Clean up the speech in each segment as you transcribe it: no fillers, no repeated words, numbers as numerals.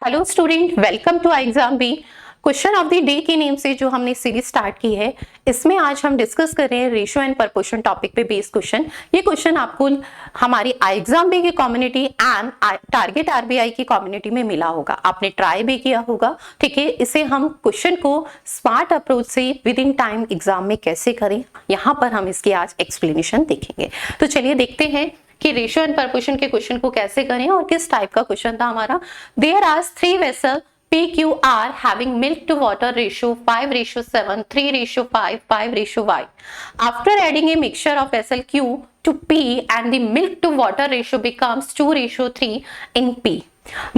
Hello student, welcome to exam B. Question of the day के name से जो हमने सीरीज स्टार्ट की है, इसमें आज हम डिस्कस कर रहे हैं रेशियो एंड प्रपोर्शन टॉपिक पे बेस्ड क्वेश्चन। ये क्वेश्चन आपको हमारी एग्जाम बी की कम्युनिटी एंड टारगेट आरबीआई की कम्युनिटी में मिला होगा, आपने ट्राई भी किया होगा। ठीक है, इसे हम क्वेश्चन को स्मार्ट अप्रोच से विद इन टाइम एग्जाम में कैसे करें, यहाँ पर हम इसकी आज एक्सप्लेनेशन देखेंगे। तो चलिए देखते हैं कि रेशियो एंड प्रपोर्शन के क्वेश्चन को कैसे करें और किस टाइप का क्वेश्चन था हमारा। There are 3 vessel PQR having milk to water ratio 5:7, 3:5, 5:Y. After adding a mixture of vessel Q to P and the milk to water ratio becomes 2:3 in P.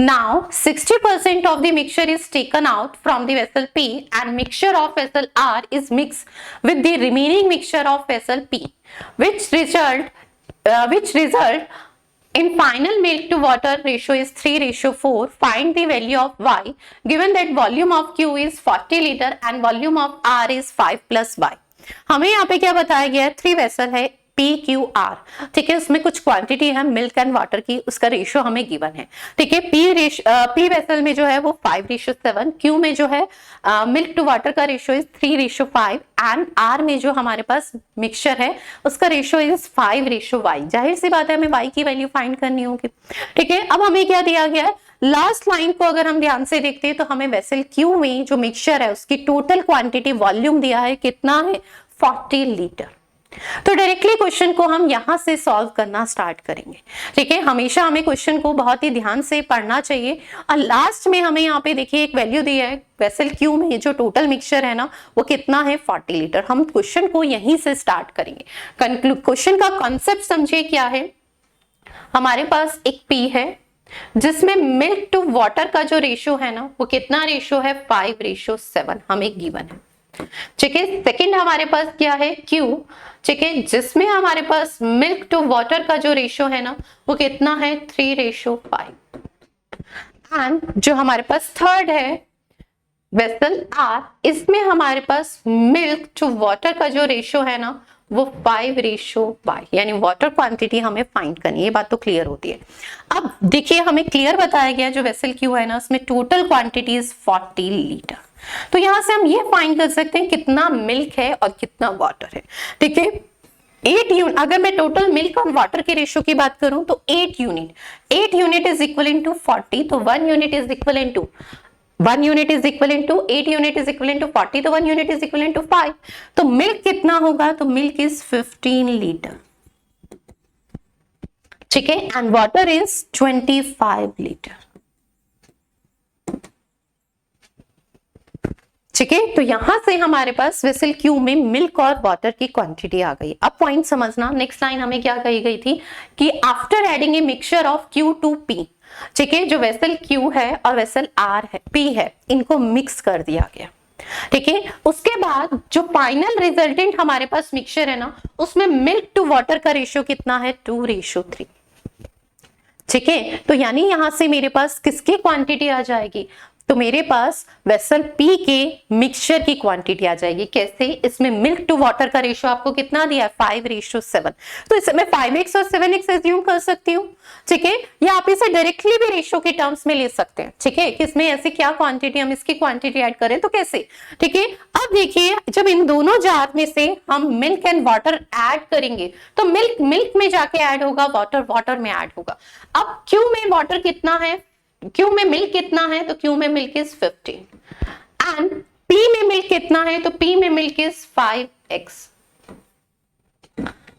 Now 60% of the mixture is taken out from the vessel P and mixture of vessel R is mixed with the remaining mixture of vessel P, which result in final milk to water ratio is 3:4. Find the value of Y given that volume of Q is 40 liter and volume of R is 5 plus Y. हमें यहाँ पे क्या बताया गया है, 3 vessel है PQR। ठीक है, उसमें कुछ क्वांटिटी है मिल्क एंड वाटर की, उसका रेशियो हमें गिवन है। ठीक है, P वेसल में जो है वो 5:7, Q में जो है मिल्क टू वाटर का रेशियो इज 3:5 एंड R में जो हमारे पास मिक्सचर है उसका रेशियो इज 5:Y। जाहिर सी बात है हमें Y की वैल्यू फाइंड करनी होगी। ठीक है, अब हमें क्या दिया गया है, लास्ट लाइन को अगर हम ध्यान से देखते हैं तो हमें वेसल Q में जो मिक्सचर है उसकी टोटल क्वांटिटी वॉल्यूम दिया है, कितना है, 40 लीटर। तो डायरेक्टली क्वेश्चन को हम यहां से सॉल्व करना स्टार्ट करेंगे। ठीक है, हमेशा हमें क्वेश्चन को बहुत ही ध्यान से पढ़ना चाहिए। और लास्ट में हमें यहाँ पे देखिए एक वैल्यू दिया है, वेसल क्यू में जो टोटल मिक्सचर है ना वो कितना है, 40 लीटर। हम क्वेश्चन को यहीं से स्टार्ट करेंगे। क्वेश्चन का कॉन्सेप्ट समझिए क्या है। हमारे पास एक पी है जिसमें मिल्क टू वाटर का जो रेशियो है ना वो कितना रेशियो है, 5:7 हमें गिवन है। ठीक है, सेकंड हमारे पास क्या है, Q। ठीक है, जिसमें हमारे पास मिल्क टू वाटर का जो रेशियो है ना वो कितना है, 3:5। एंड जो हमारे पास थर्ड है वेसल R, इसमें हमारे पास मिल्क टू वाटर का जो रेशियो है ना वो 5:Y, यानी वाटर क्वांटिटी हमें फाइंड करनी है। ये बात तो क्लियर होती है। अब देखिए हमें क्लियर बताया गया जो वेसल Q है ना उसमें टोटल क्वांटिटी इज 40 लीटर। तो यहां से हम ये फाइंड कर सकते हैं कितना मिल्क है और कितना वाटर है। ठीक है, 8 यूनिट, अगर मैं टोटल मिल्क और वाटर के रेशियो की बात करूं तो 8 यूनिट इज इक्वल टू 40, तो 1 unit is equal to 8 unit is equal to 40, तो 1 यूनिट इज इक्वल टू 5। तो मिल्क कितना होगा, तो मिल्क इज 15 लीटर। ठीक है, एंड वाटर इज 25 लीटर। ठीक है, तो यहां से हमारे पास वेसल क्यू में मिल्क और वाटर की क्वांटिटी आ गई। अब पॉइंट समझना, नेक्स्ट लाइन हमें क्या कही गई थी कि after adding a mixture of Q to P. ठीक है, जो वेसल क्यू है और वेसल आर है, पी है, इनको मिक्स कर दिया गया। ठीक है, उसके बाद जो फाइनल रिजल्टेंट हमारे पास मिक्सचर है ना उसमें मिल्क टू वाटर का रेशियो कितना है, 2:3। ठीक है, तो यानी यहां से मेरे पास किसकी क्वांटिटी आ जाएगी, तो मेरे पास वेसल P के मिक्सचर की क्वांटिटी आ जाएगी। कैसे, इसमें मिल्क टू वाटर का रेशियो आपको कितना दिया है, 5:7। तो इसे मैं 5x और 7x एज्यूम कर सकती हूँ। ठीक है, या आप इसे डायरेक्टली भी रेशियो के टर्म्स में ले सकते हैं। ठीक है, कि इसमें ऐसी क्या क्वांटिटी, हम इसकी क्वांटिटी ऐड करें तो कैसे। ठीक है, अब देखिए जब इन दोनों जार में से हम मिल्क एंड वाटर ऐड करेंगे तो मिल्क मिल्क में जाके ऐड होगा, वाटर वाटर में ऐड होगा। अब क्यू में वाटर कितना है, क्यू में मिल्क कितना है, तो क्यू में मिल्क इज 15 एंड पी में मिल्क कितना है, तो पी में मिल्क इज 5x।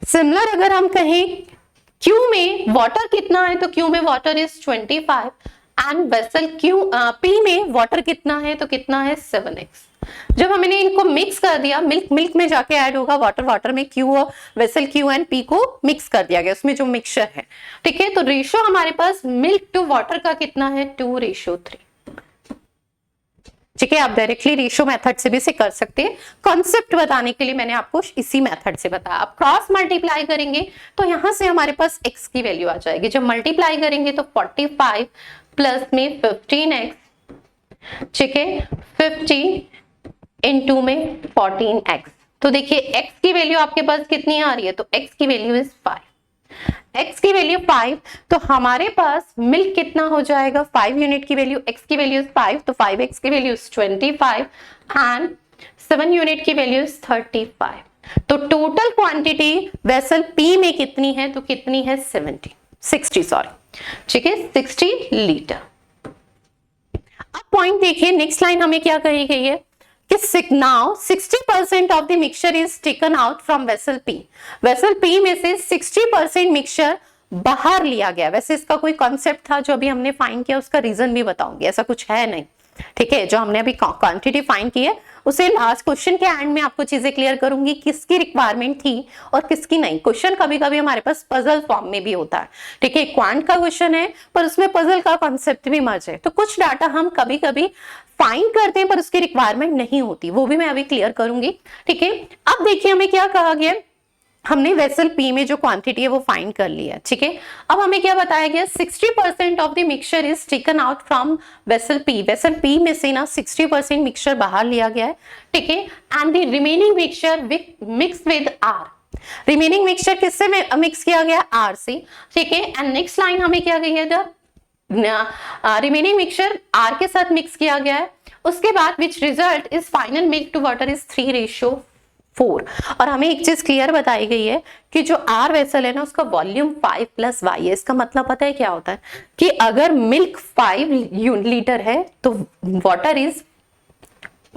सिमिलर अगर हम कहें क्यू में वाटर कितना है, तो क्यू में water is 25 and vessel Q P में वाटर कितना है, तो कितना है, 7x। जब हमने इनको मिक्स कर दिया, मिल्क मिल्क में जाके ऐड होगा, वाटर वाटर में, Q vessel Q and P को मिक्स कर दिया गया उसमें जो मिक्सचर है। ठीक है, तो रेशियो हमारे पास मिल्क टू वाटर का कितना है, 2:3। ठीक है, आप डायरेक्टली रेशियो मेथड से भी इसे कर सकते हैं। कॉन्सेप्ट बताने के लिए मैंने आपको इसी मेथड से बताया। आप क्रॉस मल्टीप्लाई करेंगे तो यहां से हमारे पास x की वैल्यू आ जाएगी। जब मल्टीप्लाई करेंगे तो 45 प्लस में 15x, ठीक है, 50 इनटू में 14x। तो देखिए x की वैल्यू आपके पास कितनी आ रही है, तो x की वैल्यू इज 5। x की वैल्यू 5, तो हमारे पास मिल्क कितना हो जाएगा, 5 यूनिट की वैल्यू, x की वैल्यू 5, तो 5x की वैल्यू 25 एंड 7 यूनिट की वैल्यू 35। तो टोटल क्वांटिटी वेसल P में कितनी है, तो कितनी है 60, ठीक है, 60 लीटर। अब पॉइंट देखिए, नेक्स्ट लाइन हमें क्या कही गई है कि now 60% of the mixture is taken out from vessel P। Vessel P में से 60% मिक्सचर बाहर लिया गया। वैसे इसका कोई कॉन्सेप्ट था जो अभी हमने फाइंड किया, उसका रीजन भी बताऊंगी, ऐसा कुछ है नहीं, ठीक है। जो हमने अभी क्वांटिटी फाइंड की है उसे लास्ट क्वेश्चन के एंड में आपको चीजें क्लियर करूंगी, किसकी रिक्वायरमेंट थी और किसकी नहीं। क्वेश्चन कभी कभी हमारे पास पजल फॉर्म में भी होता है, ठीक है, क्वांट का क्वेश्चन है पर उसमें पजल का कॉन्सेप्ट भी मर्ज है। तो कुछ डाटा हम कभी कभी फाइंड करते हैं पर उसकी रिक्वायरमेंट नहीं होती, वो भी मैं अभी क्लियर करूंगी, ठीक है। अब देखिए हमें क्या कहा गया, हमने वेसल P में जो क्वांटिटी है वो फाइंड कर लिया, ठीक है। अब हमें क्या बताया गया, 60% of the mixture is taken out from vessel P। Vessel P में से ना 60% मिक्सचर बाहर लिया गया है, ठीक है, and the remaining mixture mix with R। Remaining mixture किससे मिक्स किया गया, R से, ठीक है। एंड नेक्स्ट लाइन हमें क्या गई है, रिमेनिंग मिक्सचर R के साथ मिक्स किया गया है। उसके बाद which result is final milk to water is 3:4। और हमें एक चीज क्लियर बताई गई है कि जो R वेसल है ना उसका वॉल्यूम 5 + Y है। इसका मतलब पता है क्या होता है कि अगर मिल्क 5 लीटर है तो वाटर इज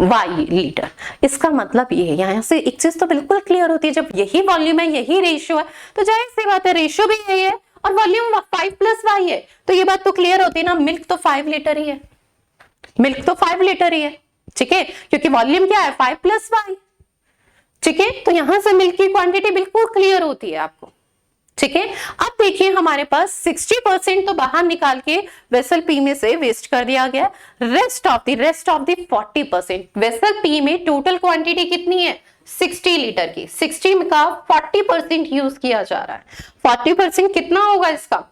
Y लीटर। इसका मतलब ये है, यहाँ से एक चीज तो बिल्कुल क्लियर होती है, जब यही वॉल्यूम है, यही रेशियो है, तो जाहिर सी बात है रेशियो भी यही है और वॉल्यूम 5 + Y है, तो ये बात तो क्लियर होती है ना, मिल्क तो 5 लीटर ही है, मिल्क तो 5 लीटर ही है, ठीक है, क्योंकि वॉल्यूम क्या है 5 + Y, ठीक है। तो यहां से मिल्क की क्वांटिटी बिल्कुल क्लियर होती है आपको, ठीक है। अब देखिए हमारे पास 60% तो बाहर निकाल के वेसल P में से वेस्ट कर दिया गया। Rest of the 40%, vessel P में टोटल क्वांटिटी कितनी है 60 लीटर की, 60 का 40% यूज किया जा रहा है। 40% कितना होगा इसका,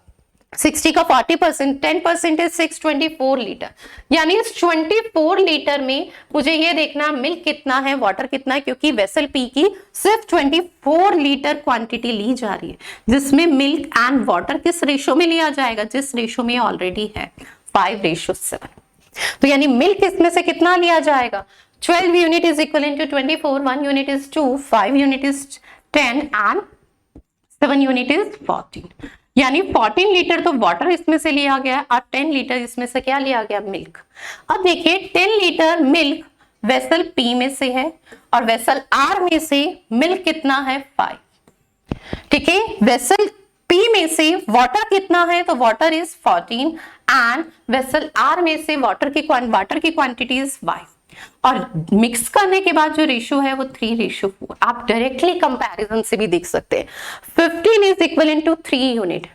60 का 40%, 10% इज 624 लीटर। यानी इस 24 लीटर में मुझे ये देखना मिल्क कितना है, वाटर कितना है, क्योंकि वेसल P की सिर्फ 24 लीटर क्वांटिटी ली जा रही है, जिसमें मिल्क एंड वाटर किस रेशो में लिया जाएगा, जिस रेशो में ऑलरेडी है 5:7। तो यानी मिल्क इसमें से कितना लिया जाएगा, 12 unit is equal to 24, 1 unit is 2, 5 unit is 10 and 7 unit is 14। यानी 14 लीटर तो वाटर इसमें से लिया गया और 10 लीटर इसमें से क्या लिया गया, मिल्क। अब देखिए 10 लीटर मिल्क वेसल P में से है और वेसल R में से मिल्क कितना है 5, ठीक है। वेसल P में से वाटर कितना है, तो water is 14 and vessel R में से वाटर की क्वांटिटी इज 5 और मिक्स करने के बाद जो रेशियो है वो 3:4। आप डायरेक्टली कंपैरिजन से भी देख सकते हैं। 15 इज इक्वल टू 3 यूनिट,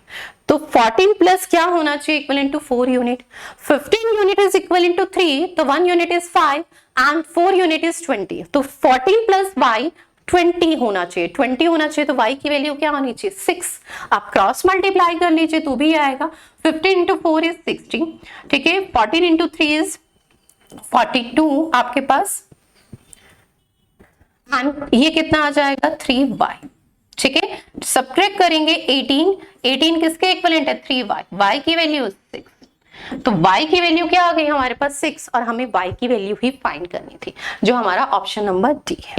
तो 14 प्लस क्या होना चाहिए, equal to 4 unit. 15 unit is equal to 3, तो 1 unit is 5 and 4 unit is 20, तो 14 प्लस Y 20 होना चाहिए, 20 होना चाहिए, तो Y की वैल्यू क्या होनी चाहिए 6। आप क्रॉस मल्टीप्लाई कर लीजिए तो भी आएगा, 15 × 4 इज 60, ठीक है, 14 × 3 इज 42 आपके पास, एंड ये कितना आ जाएगा 3Y, ठीक है। सब्ट्रैक्ट करेंगे 18 किसके इक्विवेलेंट है 3Y, Y की वैल्यू 6, तो Y की वैल्यू क्या आ गई हमारे पास 6 और हमें Y की वैल्यू ही फाइंड करनी थी, जो हमारा ऑप्शन नंबर D है,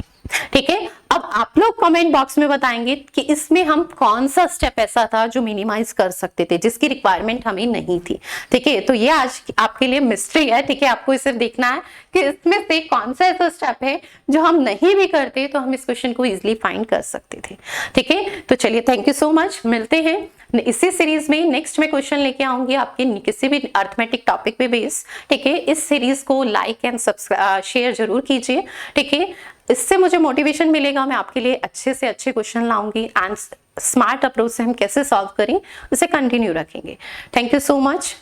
ठीक है। अब आप लोग कमेंट बॉक्स में बताएंगे कि इसमें हम कौन सा स्टेप ऐसा था जो मिनिमाइज कर सकते थे, जिसकी रिक्वायरमेंट हमें नहीं थी, ठीक है। तो ये आज आपके लिए मिस्ट्री है, ठीक है। आपको इसे देखना है कि इसमें से कौन सा ऐसा स्टेप है जो हम नहीं भी करते तो हम इस क्वेश्चन को इजिली फाइंड कर सकते थे, ठीक है। तो चलिए, थैंक यू सो मच, मिलते हैं इसी सीरीज में। नेक्स्ट में क्वेश्चन लेके आऊंगी आपके किसी भी अर्थमेटिक टॉपिक पे बेस, ठीक है। इस सीरीज को लाइक एंड शेयर जरूर कीजिए, ठीक है। इससे मुझे मोटिवेशन मिलेगा, मैं आपके लिए अच्छे से अच्छे क्वेश्चन लाऊंगी एंड स्मार्ट अप्रोच से हम कैसे सॉल्व करें उसे कंटिन्यू रखेंगे। थैंक यू सो मच,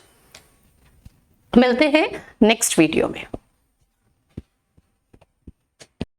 मिलते हैं नेक्स्ट वीडियो में।